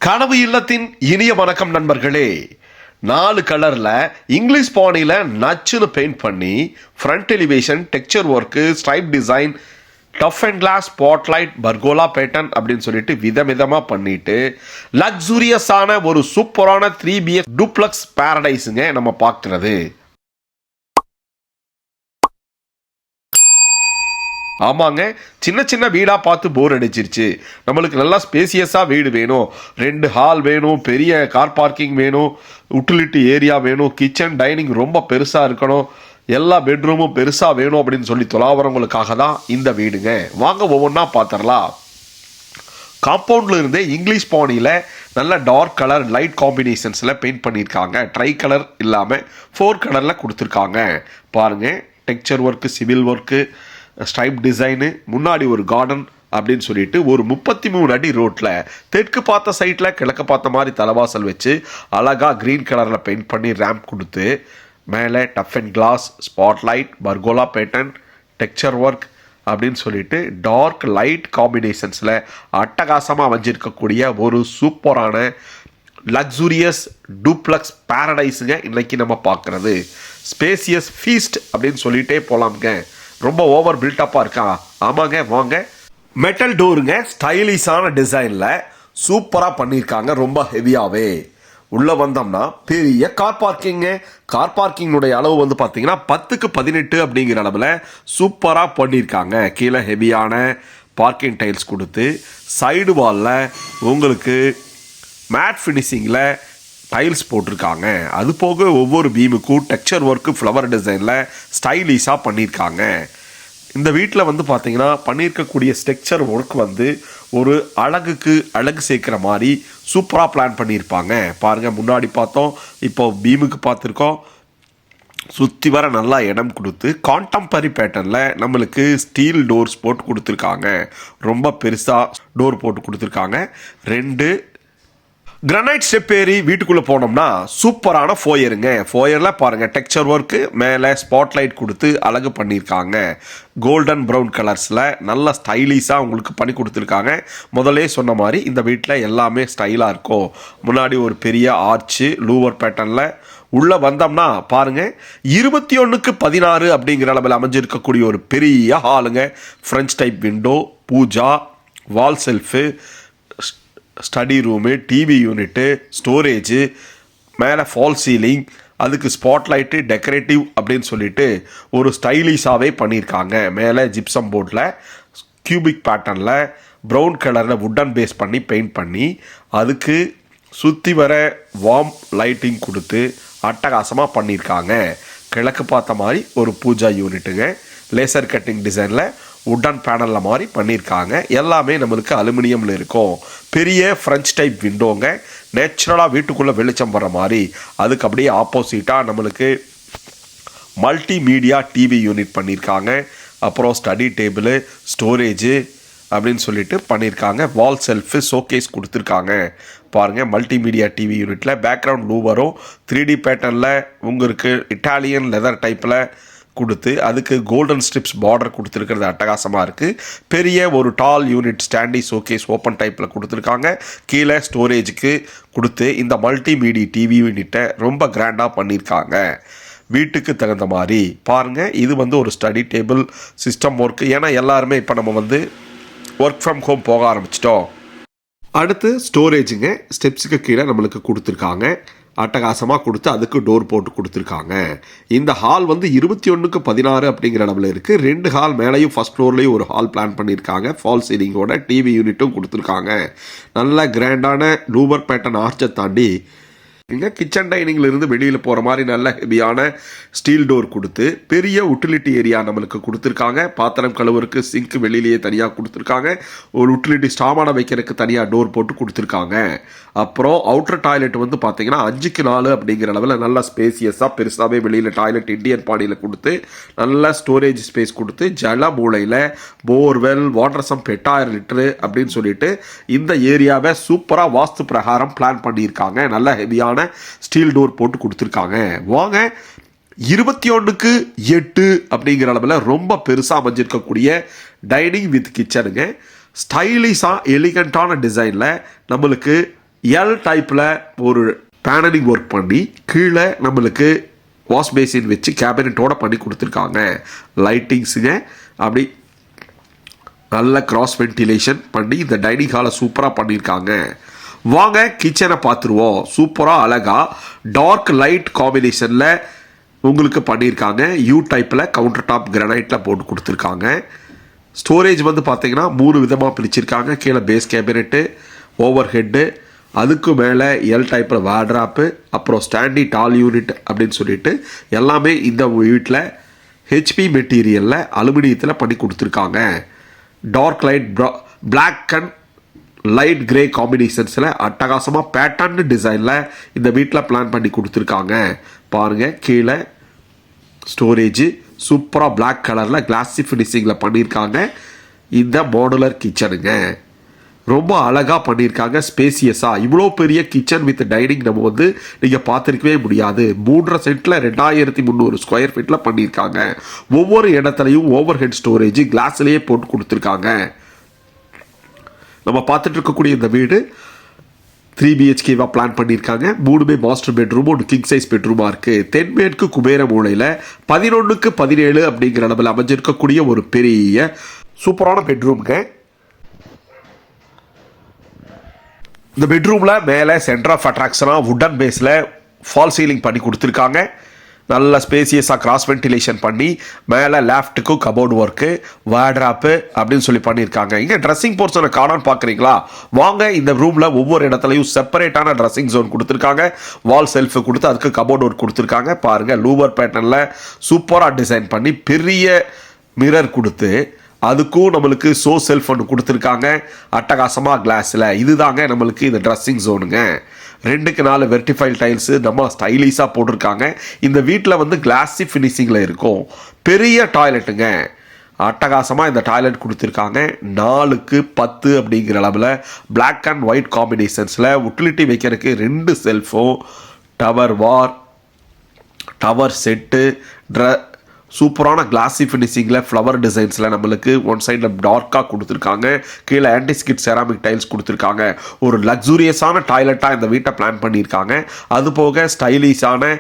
கனவு இல்லத்தின் இனிய வணக்கம் நண்பர்களே. 4 கலர்ல இங்கிலீஷ் பாணியில நச்சுன்னு பெயிண்ட் பண்ணி front elevation, texture work, stripe design, tough and glass, spotlight, pergola pattern அப்படின்னு சொல்லிட்டு விதவிதமா பண்ணிட்டு லக்ஸூரியஸான ஒரு சூப்பரான 3BH டூப்ளக்ஸ் பாரடைஸுங்க நம்ம பார்க்கிறது. ஆமாங்க, சின்ன சின்ன வீடாக பார்த்து போர் அடிச்சிருச்சு. நம்மளுக்கு நல்லா ஸ்பேசியஸாக வீடு வேணும், 2 ஹால் வேணும், பெரிய கார் பார்க்கிங் வேணும், யூட்டிலிட்டி ஏரியா வேணும், கிச்சன் டைனிங் ரொம்ப பெருசாக இருக்கணும், எல்லா பெட்ரூமும் பெருசாக வேணும் அப்படின்னு சொல்லி தொலாவரவங்களுக்காக தான் இந்த வீடுங்க. வாங்க ஒவ்வொன்றா பார்த்துடலாம். காம்பவுண்டில் இருந்தே இங்கிலீஷ் பாணியில் நல்ல டார்க் கலர் லைட் காம்பினேஷன்ஸில் பெயிண்ட் பண்ணியிருக்காங்க. ட்ரை கலர் இல்லாமல் 4 கலரில் கொடுத்துருக்காங்க. பாருங்கள், texture work, civil work, stripe design, முன்னாடி ஒரு கார்டன் அப்படின்னு சொல்லிட்டு ஒரு 33 அடி ரோட்டில் தெற்கு பார்த்த சைட்டில் கிழக்கு பார்த்த மாதிரி தலைவாசல் வச்சு அழகாக க்ரீன் கலரில் பெயிண்ட் பண்ணி ரேம்ப் கொடுத்து மேலே tough and glass, spotlight, pergola pattern, texture work அப்படின்னு சொல்லிட்டு டார்க் லைட் காம்பினேஷன்ஸில் அட்டகாசமாக அமைஞ்சிருக்கக்கூடிய ஒரு சூப்பரான லக்ஸூரியஸ் டூப்ளக்ஸ் பாரடைஸுங்க இன்னைக்கு நம்ம பார்க்குறது. ஸ்பேசியஸ் ஃபீஸ்ட் அப்படின்னு சொல்லிட்டே போகலாம்ங்க. ரொம்ப ஓவர் பில்டப்பாக இருக்கா? ஆமாங்க, வாங்க. மெட்டல் டோருங்க, ஸ்டைலிஷான டிசைனில் சூப்பராக பண்ணியிருக்காங்க. ரொம்ப ஹெவியாகவே உள்ளே வந்தோம்னா பெரிய கார் பார்க்கிங்கு. கார் பார்க்கிங்குடைய அளவு வந்து பார்த்தீங்கன்னா 10க்கு 18 அப்படிங்கிற அளவில் சூப்பராக பண்ணியிருக்காங்க. கீழே ஹெவியான பார்க்கிங் டைல்ஸ் கொடுத்து சைடு வாலில் உங்களுக்கு மேட் ஃபினிஷிங்கில் டைல்ஸ் போட்டிருக்காங்க. அது போக ஒவ்வொரு பீமுக்கும் டெக்ஸ்சர் ஒர்க்கு, ஃப்ளவர் டிசைனில் ஸ்டைலிஷாக பண்ணியிருக்காங்க. இந்த வீட்டில் வந்து பார்த்தீங்கன்னா பண்ணியிருக்கக்கூடிய ஸ்ட்ரக்சர் ஒர்க் வந்து ஒரு அழகுக்கு அழகு சேர்க்குற மாதிரி சூப்பராக பிளான் பண்ணியிருப்பாங்க. பாருங்கள், முன்னாடி பார்த்தோம், இப்போ பீமுக்கு பார்த்துருக்கோம். சுற்றி வர நல்லா இடம் கொடுத்து கான்டெம்பரரி பேட்டர்னில் நம்மளுக்கு ஸ்டீல் டோர்ஸ் போட்டு கொடுத்துருக்காங்க. ரொம்ப பெருசாக டோர் போட்டு கொடுத்துருக்காங்க. 2 கிரானைட் ஸ்டெப் ஏறி வீட்டுக்குள்ளே போனோம்னா சூப்பரான ஃபோயருங்க. ஃபோயரில் பாருங்கள், டெக்ஸ்சர் ஒர்க்கு, மேலே ஸ்பாட்லைட் கொடுத்து அழகு பண்ணியிருக்காங்க. கோல்டன் ப்ரௌன் கலர்ஸில் நல்ல ஸ்டைலிஷாக உங்களுக்கு பண்ணி கொடுத்துருக்காங்க. முதலே சொன்ன மாதிரி இந்த வீட்டில் எல்லாமே ஸ்டைலாக இருக்கும். முன்னாடி ஒரு பெரிய ஆர்ச்சு லூவர் பேட்டர்னில் உள்ளே வந்தோம்னா பாருங்கள், 21க்கு 16 அப்படிங்கிற அளவில் அமைஞ்சிருக்கக்கூடிய ஒரு பெரிய ஹாலுங்க. French type window, pooja, wall shelf, study room, TV unit, storage, மேலே ஃபால் சீலிங், அதுக்கு ஸ்பாட்லைட்டு, டெக்கரேட்டிவ் அப்படின்னு சொல்லிட்டு ஒரு ஸ்டைலிஷாகவே பண்ணியிருக்காங்க. மேலே ஜிப்சம் போர்டில் கியூபிக் பேட்டர்னில் ப்ரௌன் கலரில் வுட்டன் பேஸ் பண்ணி பெயிண்ட் பண்ணி அதுக்கு சுற்றி வர வார்ம் லைட்டிங் கொடுத்து அட்டகாசமாக பண்ணியிருக்காங்க. கிழக்கு பார்த்த மாதிரி ஒரு பூஜா யூனிட்டுங்க. லேசர் கட்டிங் டிசைனில் வுட்டன் பேனலில் மாதிரி பண்ணியிருக்காங்க. எல்லாமே நம்மளுக்கு அலுமினியமில் இருக்கும். பெரிய ஃப்ரெஞ்ச் டைப் விண்டோங்க. நேச்சுரலாக வீட்டுக்குள்ளே வெளிச்சம் வர மாதிரி. அதுக்கு அப்படியே ஆப்போசிட்டாக நம்மளுக்கு மல்டி மீடியா டிவி யூனிட் பண்ணியிருக்காங்க. அப்புறம் ஸ்டடி டேபிள், ஸ்டோரேஜு அப்படின்னு சொல்லிட்டு பண்ணியிருக்காங்க. வால் செல்ஃபு, ஷோகேஸ் கொடுத்துருக்காங்க. பாருங்கள், மல்டிமீடியா டிவி யூனிட்டில் பேக்ரவுண்ட் லூவரும் 3D பேட்டர்னில் உங்களுக்கு இட்டாலியன் லெதர் டைப்பில் கொடுத்து அதுக்கு கோல்டன் ஸ்ட்ரிப்ஸ் பார்டர் கொடுத்துருக்கிறது அட்டகாசமாக இருக்குது. பெரிய ஒரு டால் யூனிட் ஸ்டாண்டி ஷோகேஸ் ஓப்பன் டைப்பில் கொடுத்துருக்காங்க. கீழே ஸ்டோரேஜுக்கு கொடுத்து இந்த மல்டிமீடியா டிவி யூனிட்டை ரொம்ப கிராண்டாக பண்ணியிருக்காங்க. வீட்டுக்கு தகுந்த மாதிரி பாருங்கள். இது வந்து ஒரு ஸ்டடி டேபிள் சிஸ்டம் ஒர்க்கு. ஏன்னா எல்லாருமே இப்போ நம்ம வந்து ஒர்க் ஃப்ரம் ஹோம் போக ஆரம்பிச்சிட்டோம். அடுத்து ஸ்டோரேஜுங்க. ஸ்டெப்ஸுக்கு கீழே நம்மளுக்கு கொடுத்துருக்காங்க. அட்டகாசமாக கொடுத்து அதுக்கு டோர் போட்டு கொடுத்துருக்காங்க. இந்த ஹால் வந்து 21க்கு 16 அப்படிங்கிற அளவில் இருக்குது. 2 ஹால் மேலேயும் ஃபஸ்ட் ஃப்ளோர்லேயும் ஒரு ஹால் பிளான் பண்ணியிருக்காங்க. ஃபால் சீலிங்கோட டிவி யூனிட்டும் கொடுத்துருக்காங்க. நல்ல கிராண்டான லூவர் பேட்டர்ன் ஆர்ச்சை தாண்டி இங்கே கிச்சன் டைனிங்கில் இருந்து வெளியில் போகிற மாதிரி நல்ல ஹெவியான ஸ்டீல் டோர் கொடுத்து பெரிய யூட்டிலிட்டி ஏரியா நம்மளுக்கு கொடுத்துருக்காங்க. பாத்திரம் கழுவுறதுக்கு சிங்க் வெளியிலேயே தனியாக கொடுத்துருக்காங்க. ஒரு யூட்டிலிட்டி ஸ்டாமான வைக்கிறதுக்கு தனியாக டோர் போட்டு கொடுத்துருக்காங்க. அப்புறம் அவுட்டர் டாய்லெட் வந்து பார்த்தீங்கன்னா 5க்கு 4 அப்படிங்கிற அளவில் நல்லா ஸ்பேசியஸாக பெருசாகவே வெளியில் டாய்லெட் இண்டியன் பாடியில் கொடுத்து நல்ல ஸ்டோரேஜ் ஸ்பேஸ் கொடுத்து ஜல மூலையில் போர்வெல், வாட்டர் சம்ப் 8000 லிட்டரு அப்படின்னு சொல்லிட்டு இந்த ஏரியாவை சூப்பராக வாஸ்து பிரகாரம் பிளான் பண்ணியிருக்காங்க. நல்ல ஹெவியான ஸ்டீல் டோர் போட்டு கொடுத்துருக்காங்க. வாங்க, 21க்கு 8 அப்படிங்கிற அளவில் ரொம்ப பெருசாக அமைஞ்சிருக்கக்கூடிய டைனிங் வித் கிச்சனுங்க. ஸ்டைலிஷாக எலிகண்டான டிசைனில் நம்மளுக்கு எல் டைப்பில் ஒரு பேனலிங் ஒர்க் பண்ணி கீழே நம்மளுக்கு வாஷ் பேசின் வச்சு கேபினட்டோட பண்ணி கொடுத்துருக்காங்க. லைட்டிங்ஸுங்க அப்படி நல்ல கிராஸ் வென்டிலேஷன் பண்ணி இந்த டைனிங் ஹாலை சூப்பராக பண்ணியிருக்காங்க. வாங்க கிச்சனை பார்த்துருவோம். சூப்பராக அழகாக டார்க் லைட் காம்பினேஷனில் உங்களுக்கு பண்ணியிருக்காங்க. யூ டைப்பில் கவுண்டர் டாப் கிரானைட்டில் போட்டு கொடுத்துருக்காங்க. ஸ்டோரேஜ் வந்து பார்த்தீங்கன்னா 3 விதமாக பிரிச்சிருக்காங்க. கீழே பேஸ் கேபினெட்டு, ஓவர் ஹெட்டு, அதுக்கு மேலே எல் டைப்பில் வார்ட்ராப்பு, அப்புறம் ஸ்டாண்டி டால் யூனிட் அப்படின்னு சொல்லிட்டு எல்லாமே இந்த வீட்டில் ஹெச்பி மெட்டீரியலில் அலுமினியத்தில் பண்ணி கொடுத்துருக்காங்க. Dark light black and light grey காம்பினேஷன்ஸில் அட்டகாசமாக பேட்டர்ன் டிசைனில் இந்த வீட்டில் பிளான் பண்ணி கொடுத்துருக்காங்க. பாருங்கள், கீழே ஸ்டோரேஜ் சூப்பராக பிளாக் கலரில் கிளாஸி ஃபினிஷிங்கில் பண்ணியிருக்காங்க. இந்த மாடுலர் கிச்சனுங்க ரொம்ப அழகாக பண்ணியிருக்காங்க. ஸ்பேசியஸாக இவ்வளோ பெரிய கிச்சன் வித் டைனிங் நம்ம வந்து நீங்கள் பார்த்துருக்கவே முடியாது. 3.5 சென்ட்டில் 2300 ஸ்கொயர் ஃபீட்டில் பண்ணியிருக்காங்க. ஒவ்வொரு இடத்துலையும் ஓவர் ஹெட் ஸ்டோரேஜ் கிளாஸ்லேயே போட்டு கொடுத்துருக்காங்க. நம்ம பார்த்துட்டு இருக்கக்கூடிய இந்த வீடு 3 BHKவாக பிளான் பண்ணியிருக்காங்க. 3 மாஸ்டர் பெட்ரூம், 1 கிங் சைஸ் பெட்ரூமாக இருக்குது. தென்மேற்கு குபேர மூலையில் 11க்கு 17 அப்படிங்கிற அளவில் அமைஞ்சிருக்கக்கூடிய ஒரு பெரிய சூப்பரான பெட்ரூம்ங்க. இந்த பெட்ரூமில் மேலே சென்டர் ஆஃப் அட்ராக்ஷனாக வுடன் பேஸில் ஃபால் சீலிங் பண்ணி கொடுத்துருக்காங்க. நல்ல ஸ்பேசியஸாக கிராஸ் வென்டிலேஷன் பண்ணி மேலே லேஃப்ட்டுக்கும் கபோர்டு ஒர்க்கு, வார்ட்ராப்பு அப்படின்னு சொல்லி பண்ணியிருக்காங்க. இங்கே ட்ரெஸ்ஸிங் போர்ஷனை காணான்னு பார்க்குறீங்களா? வாங்க, இந்த ரூமில் ஒவ்வொரு இடத்துலையும் செப்பரேட்டான ட்ரெஸ்ஸிங் ஜோன் கொடுத்துருக்காங்க. வால் செல்ஃபு கொடுத்து அதுக்கு கபோர்டு ஒர்க் கொடுத்துருக்காங்க. பாருங்கள், லூவர் பேட்டர்னில் சூப்பராக டிசைன் பண்ணி பெரிய மிரர் கொடுத்து அதுக்கும் நம்மளுக்கு ஷோ செல்ஃப் ஒன்று கொடுத்துருக்காங்க. அட்டகாசமாக கிளாஸில் இதுதாங்க நம்மளுக்கு இந்த ட்ரெஸ்ஸிங் ஜோனுங்க. 2க்கு 4 வெர்டிஃபைல் டைல்ஸு நம்ம ஸ்டைலிஷாக போட்டிருக்காங்க. இந்த வீட்டில் வந்து கிளாஸி ஃபினிஷிங்கில் இருக்கும். பெரிய டாய்லெட்டுங்க. அட்டகாசமாக இந்த டாய்லெட் கொடுத்துருக்காங்க. 4க்கு 10 அப்படிங்கிற அளவில் பிளாக் அண்ட் ஒயிட் காம்பினேஷன்ஸில் உட்டிலிட்டி வைக்கிறதுக்கு 2 செல்ஃபும், டவர் செட்டு, சூப்பரான கிளாஸி ஃபினிஷிங்கில் ஃப்ளவர் டிசைன்ஸில் நம்மளுக்கு ஒன் சைடில் டார்க்காக கொடுத்துருக்காங்க. கீழே ஆன்டிஸ்கிட் செராமிக் டைல்ஸ் கொடுத்துருக்காங்க. ஒரு லக்ஸூரியஸான டாய்லெட்டாக இந்த வீட்டை பிளான் பண்ணியிருக்காங்க. அது போக ஸ்டைலிஷான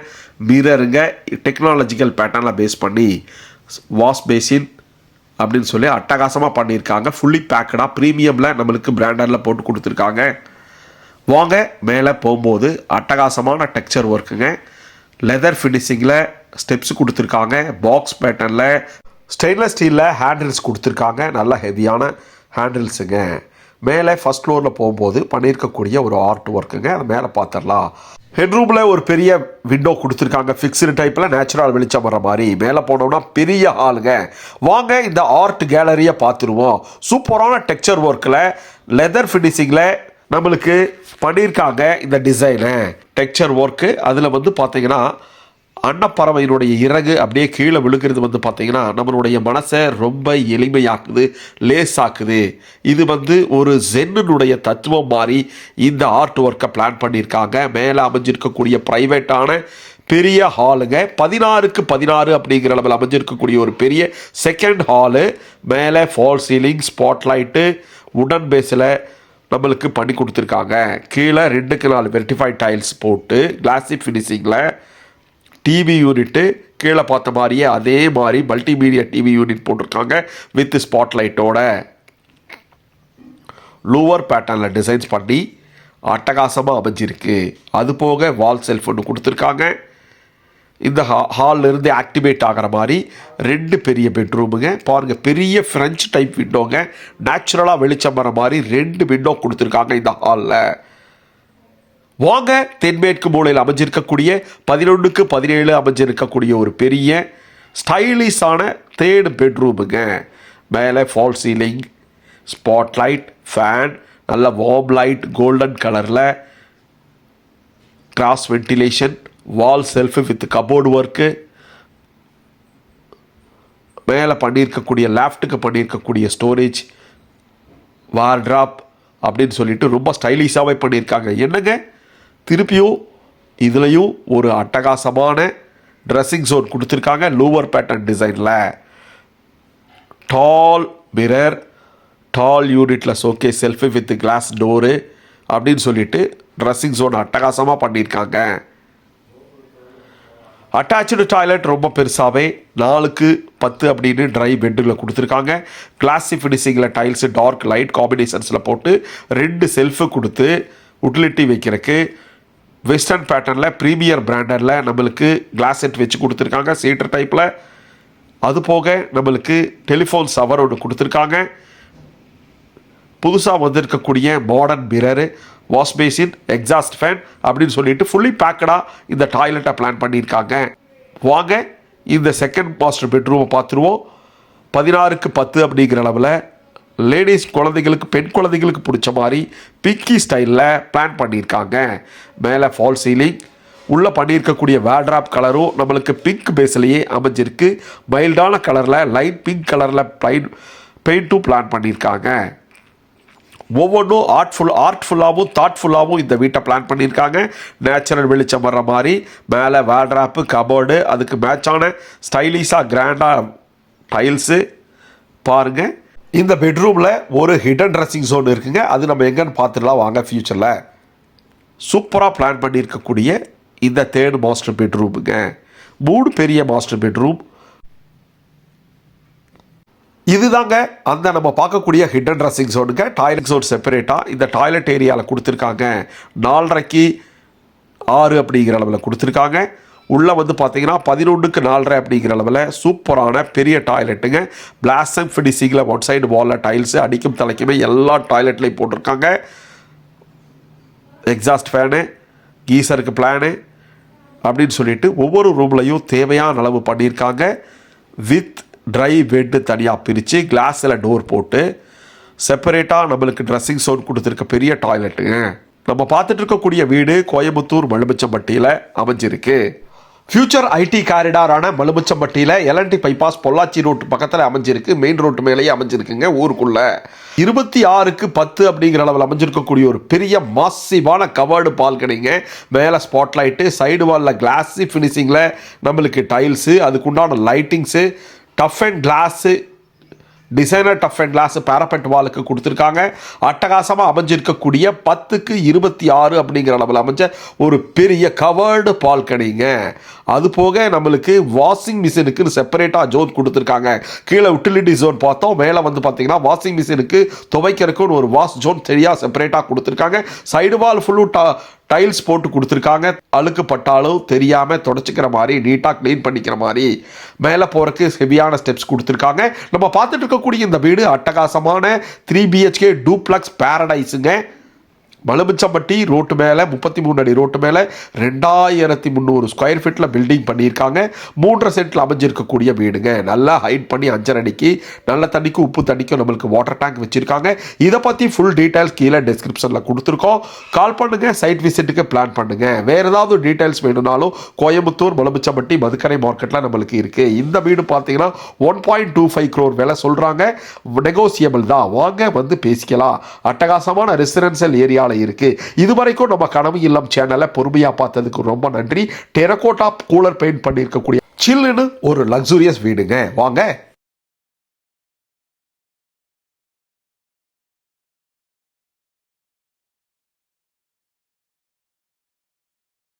மிரருங்க, டெக்னாலஜிக்கல் பேட்டர்னில் பேஸ் பண்ணி வாஷ் பேசின் அப்படின்னு சொல்லி அட்டகாசமாக பண்ணியிருக்காங்க. ஃபுல்லி பேக்கடாக ப்ரீமியமில் நம்மளுக்கு பிராண்டரில் போட்டு கொடுத்துருக்காங்க. வாங்க, மேலே போகும்போது அட்டகாசமான டெக்ஸ்சர் ஒர்க்குங்க. லெதர் ஃபினிஷிங்கில் ஸ்டெப்ஸ் கொடுத்துருக்காங்க. பாக்ஸ் பேட்டர்னில் ஸ்டெயின்லெஸ் ஸ்டீலில் ஹேண்டில்ஸ் கொடுத்துருக்காங்க. நல்ல ஹெவியான ஹேண்டில்ஸுங்க. மேலே ஃபஸ்ட் ஃப்ளோரில் போகும்போது பண்ணியிருக்கக்கூடிய ஒரு ஆர்ட் ஒர்க்குங்க. அது மேலே பார்த்துடலாம். ஹெட்ரூமில் ஒரு பெரிய விண்டோ கொடுத்துருக்காங்க. ஃபிக்ஸ்டு டைப்பில் நேச்சுரல் வெளிச்சம் வர மாதிரி. மேலே போனோம்னா பெரிய ஹாலுங்க. வாங்க, இந்த ஆர்ட் கேலரியை பார்த்துருவோம். சூப்பரான டெக்ஸ்சர் ஒர்க்கில் லெதர் ஃபினிஷிங்கில் நம்மளுக்கு பண்ணியிருக்காங்க. இந்த டிசைனு டெக்ஸ்சர் ஒர்க்கு அதில் வந்து பார்த்தீங்கன்னா அன்னப்பறவையினுடைய இறகு அப்படியே கீழே விழுகிறது வந்து பார்த்தீங்கன்னா நம்மளுடைய மனசை ரொம்ப எளிமையாக்குது, லேஸாக்குது. இது வந்து ஒரு ஜென்னுடைய தத்துவம் மாதிரி இந்த ஆர்ட் ஒர்க்கை பிளான் பண்ணியிருக்காங்க. மேலே அமைஞ்சிருக்கக்கூடிய ப்ரைவேட்டான பெரிய ஹாலுங்க. 16க்கு 16 அப்படிங்கிற அளவில் அமைஞ்சிருக்கக்கூடிய ஒரு பெரிய செகண்ட் ஹாலு. மேலே ஃபால் சீலிங், ஸ்பாட்லைட்டு, உடன் பேஸில் நம்மளுக்கு பண்ணி கொடுத்துருக்காங்க. கீழே 2க்கு 4 வெர்டிஃபைட் டைல்ஸ் போட்டு கிளாஸி ஃபினிஷிங்கில் டிவி யூனிட்டு கீழே பார்த்த மாதிரியே அதே மாதிரி மல்டிமீடியா டிவி யூனிட் போட்டிருக்காங்க வித் ஸ்பாட்லைட்டோட. லூவர் பேட்டர்னில் டிசைன்ஸ் பண்ணி அட்டகாசமாக அமைஞ்சிருக்கு. அது போக வால் செல்ஃப் ஒன்று கொடுத்துருக்காங்க. இந்த ஹாலில் இருந்து ஆக்டிவேட் ஆகிற மாதிரி 2 பெரிய பெட்ரூமுங்க. பாருங்கள், பெரிய ஃப்ரெஞ்ச் டைப் விண்டோங்க. நேச்சுரலாக வெளிச்சம் வர மாதிரி 2 விண்டோ கொடுத்துருக்காங்க இந்த ஹாலில். வாங்க, தென்மேற்கு மூலையில் அமைஞ்சிருக்கக்கூடிய 11க்கு 17 அமைஞ்சிருக்கக்கூடிய ஒரு பெரிய ஸ்டைலிஷான 3rd பெட்ரூமுங்க. மேலே ஃபால் சீலிங், ஸ்பாட்லைட், ஃபேன், நல்ல வார்ம் லைட் கோல்டன் கலரில், cross ventilation, wall shelf with cupboard work. மேலே பண்ணியிருக்கக்கூடிய லேஃப்ட்டுக்கு பண்ணியிருக்கக்கூடிய ஸ்டோரேஜ், வார்ட்ராப் அப்படின்னு சொல்லிட்டு ரொம்ப ஸ்டைலிஷாகவே பண்ணியிருக்காங்க. என்னங்க, திருப்பியும் இதுலேயும் ஒரு அட்டகாசமான ட்ரெஸ்ஸிங் ஜோன் கொடுத்துருக்காங்க. லூவர் பேட்டர்ன் டிசைனில் டால் மிரர், டால் யூனிட்டில் showcase shelf with glass door அப்படின்னு சொல்லிட்டு ட்ரெஸ்ஸிங் ஜோன் அட்டகாசமாக பண்ணியிருக்காங்க. அட்டாச்சு டாய்லெட் ரொம்ப பெருசாகவே 4x10 அப்படின்னு ட்ரை பெட்டில் கொடுத்துருக்காங்க. கிளாஸி ஃபினிஷிங்கில் டைல்ஸு டார்க் லைட் காம்பினேஷன்ஸில் போட்டு 2 செல்ஃபு கொடுத்து யூட்டிலிட்டி வைக்கிறதுக்கு வெஸ்டர்ன் பேட்டர்னில் ப்ரீமியர் பிராண்டரில் நம்மளுக்கு கிளாஸ் செட் வச்சு கொடுத்துருக்காங்க சீட்டர் டைப்பில். அது போக நம்மளுக்கு டெலிஃபோன் ஷவர் ஒன்று கொடுத்துருக்காங்க. புதுசாக வந்திருக்கக்கூடிய modern mirror, wash basin, exhaust fan அப்படின்னு சொல்லிட்டு ஃபுல்லி பேக்கடாக இந்த டாய்லெட்டை பிளான் பண்ணியிருக்காங்க. வாங்க இந்த செகண்ட் மாஸ்டர் பெட்ரூமை பார்த்துருவோம். 16x10 அப்படிங்கிற அளவில் லேடிஸ் குழந்தைகளுக்கு பெண் குழந்தைகளுக்கு பிடிச்ச மாதிரி பிக்கி ஸ்டைலில் பிளான் பண்ணியிருக்காங்க. மேலே ஃபால் சீலிங், உள்ளே பண்ணியிருக்கக்கூடிய வேட்ராப் கலரும் நம்மளுக்கு பிங்க் பேஸ்லேயே அமைஞ்சிருக்கு. மைல்டான கலரில் லைட் பிங்க் கலரில் பெயிண்ட்டும் பிளான் பண்ணியிருக்காங்க. ஒவ்வொன்றும் ஆர்ட்ஃபுல்லாகவும் தாட்ஃபுல்லாகவும் இந்த வீட்டை பிளான் பண்ணியிருக்காங்க. நேச்சுரல் வெளிச்சம் வர்ற மாதிரி மேலே வேட்ராப்பு, கபோர்டு, அதுக்கு மேட்சான ஸ்டைலிஷாக கிராண்டாக டைல்ஸு. பாருங்கள், இந்த பெட்ரூமில் ஒரு ஹிடன் ட்ரெஸ்ஸிங் ஜோன் இருக்குங்க. அது நம்ம எங்கன்னு பார்த்துடலாம் வாங்க. ஃப்யூச்சரில் சூப்பராக பிளான் பண்ணியிருக்கக்கூடிய இந்த 3rd மாஸ்டர் பெட்ரூமுங்க. 3 பெரிய மாஸ்டர் பெட்ரூம். இதுதாங்க அந்த நம்ம பார்க்கக்கூடிய ஹிடன் ட்ரெஸ்ஸிங் ஜோனுங்க. டாய்லெட் ஜோன் செப்பரேட்டாக இந்த டாய்லெட் ஏரியாவில் கொடுத்துருக்காங்க. 4.5x6 அப்படிங்கிற அளவில் கொடுத்துருக்காங்க. உள்ளே வந்து பார்த்தீங்கன்னா 11x4 அப்படிங்கிற அளவில் சூப்பரான பெரிய டாய்லெட்டுங்க. பிளாசம் ஃபினிஷிங்கில் ஒன் சைடு வாலில் டைல்ஸு அடிக்கும் தலைக்குமே எல்லா டாய்லெட்லேயும் போட்டிருக்காங்க. எக்ஸாஸ்ட் ஃபேனு, கீசருக்கு பிளானு அப்படின்னு சொல்லிட்டு ஒவ்வொரு ரூம்லையும் தேவையான அளவு பண்ணியிருக்காங்க. வித் ட்ரை பெட்டு தனியாக பிரித்து கிளாஸில் டோர் போட்டு செப்பரேட்டாக நம்மளுக்கு ட்ரெஸ்ஸிங் ஜோன் கொடுத்துருக்க பெரிய டாய்லெட்டுங்க. நம்ம பார்த்துட்டு இருக்கக்கூடிய வீடு கோயம்புத்தூர் மலுமிச்சம்பட்டியில் அமைஞ்சிருக்கு. ஃபியூச்சர் ஐடி காரிடாரான மலுமிச்சம்பட்டியில் எல்என்டி பைபாஸ் பொள்ளாச்சி ரோட்டு பக்கத்தில் அமைஞ்சிருக்கு. மெயின் ரோட்டு மேலேயே அமைஞ்சிருக்குங்க ஊருக்குள்ளே. 26x10 அப்படிங்கிற அளவில் அமைஞ்சிருக்கக்கூடிய ஒரு பெரிய மாசிவான கவர்டு பால்கனிங்க. மேலே ஸ்பாட்லைட்டு, சைடு வாலில் கிளாஸி ஃபினிஷிங்கில் நம்மளுக்கு டைல்ஸு, அதுக்குண்டான lightings, tough and glass, designer tough and glass parapet வாலுக்கு கொடுத்துருக்காங்க. அட்டகாசமாக அமைஞ்சிருக்கக்கூடிய 10x26 அப்படிங்கிற அளவில் அமைஞ்ச ஒரு பெரிய கவர்டு பால்கனிங்க. அது போக நம்மளுக்கு வாஷிங் மிஷினுக்கு செப்பரேட்டாக ஜோன் கொடுத்துருக்காங்க. கீழே யூட்டிலிட்டி ஜோன் பார்த்தோம், மேலே வந்து பார்த்தீங்கன்னா வாஷிங் மிஷினுக்கு துவைக்கிறதுக்குன்னு ஒரு வாஷ் ஜோன் தெரியாக செப்பரேட்டாக கொடுத்துருக்காங்க. சைடு வால் ஃபுல்லும் டைல்ஸ் போட்டு கொடுத்துருக்காங்க. அழுக்கு பட்டாலும் தெரியாமல் தொடச்சிக்கிற மாதிரி நீட்டாக க்ளீன் பண்ணிக்கிற மாதிரி மேலே போகிறதுக்கு ஹெவியான ஸ்டெப்ஸ் கொடுத்துருக்காங்க. நம்ம பார்த்துட்டு இருக்கக்கூடிய இந்த வீடு அட்டகாசமான 3 BHK டூப்ளக்ஸ் பேரடைஸுங்க. மலுமிச்சம்பட்டி ரோட்டு மேலே 33 அடி ரோட்டு மேலே 2300 ஸ்கொயர் ஃபீட்டில் பில்டிங் பண்ணியிருக்காங்க. 3.5 சென்ட்டில் அமைஞ்சிருக்கக்கூடிய வீடுங்க. நல்லா ஹைட் பண்ணி 5 அடிக்கு நல்ல தண்ணிக்கும் உப்பு தண்ணிக்கும் நம்மளுக்கு வாட்டர் டேங்க் வச்சுருக்காங்க. இதை பற்றி ஃபுல் டீட்டெயில்ஸ் கீழே டிஸ்கிரிப்ஷனில் கொடுத்துருக்கோம். கால் பண்ணுங்கள், சைட் விசிட்டுக்கு பிளான் பண்ணுங்கள். வேறு ஏதாவது டீட்டெயில்ஸ் வேணும்னாலும் கோயம்புத்தூர் மலுமிச்சம்பட்டி மதுக்கரை மார்க்கெட்டில் நம்மளுக்கு இருக்குது. இந்த வீடு பார்த்தீங்கன்னா 1.25 crore விலை சொல்கிறாங்க. நெகோசியபிள் தான், வாங்க வந்து பேசிக்கலாம். அட்டகாசமான ரெசிடென்சியல் ஏரியா இருக்கு. இதுவரைக்கும் நம்ம கனவு இல்லம் சேனலை பொறுமையா பார்த்ததுக்கு ரொம்ப நன்றி. டெரகோட்டா கூலர் பெயிண்ட் பண்ணியிருக்கக்கூடிய சில்லுன்னு ஒரு லக்ஸூரியஸ் வீடுங்க. வாங்க.